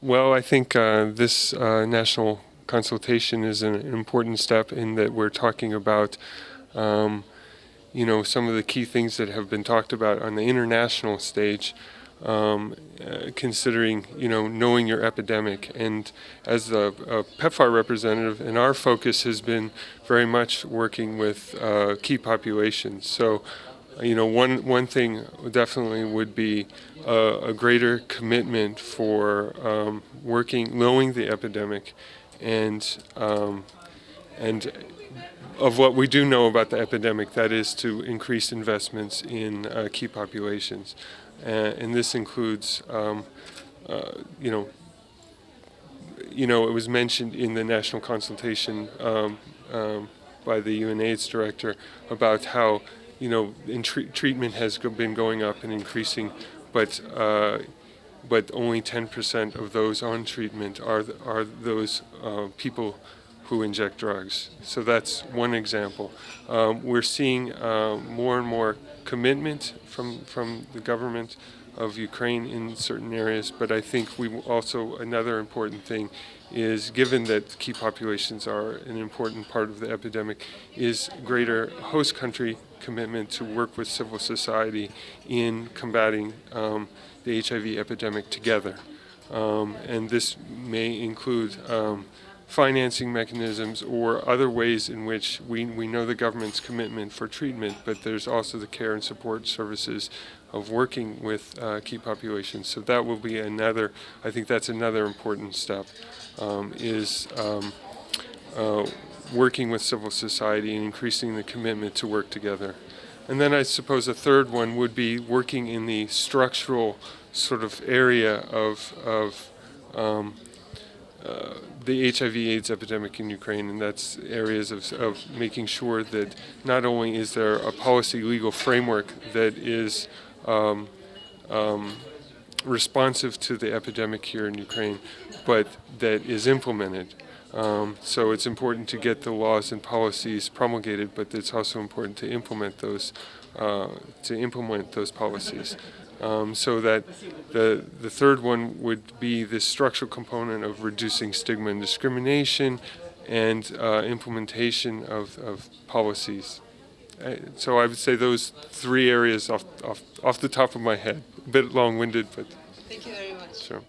Well, I think this national consultation is an important step in that we're talking about, some of the key things that have been talked about on the international stage, considering, knowing your epidemic. And as the PEPFAR representative, and our focus has been very much working with key populations. So, one thing definitely would be a greater commitment for knowing the epidemic, and of what we do know about the epidemic, that is to increase investments in key populations. And this includes, it was mentioned in the national consultation by the UNAIDS director about how, treatment has been going up and increasing, but only 10% of those on treatment are those people who inject drugs. So that's one example. We're seeing more and more commitment from the government of Ukraine in certain areas, but I think another important thing is, given that key populations are an important part of the epidemic, is greater host country commitment to work with civil society in combating the HIV epidemic together. And this may include financing mechanisms or other ways in which we know the government's commitment for treatment, but there's also the care and support services of working with key populations. So that will be I think that's another important step, is working with civil society and increasing the commitment to work together. And then I suppose a third one would be working in the structural sort of area of the HIV/AIDS epidemic in Ukraine, and that's areas of making sure that not only is there a policy legal framework that is responsive to the epidemic here in Ukraine, but that is implemented. So it's important to get the laws and policies promulgated, but it's also important to implement those policies. So that the third one would be the structural component of reducing stigma and discrimination, and implementation of policies. So I would say those three areas off the top of my head. A bit long-winded, but thank you very much. Sure.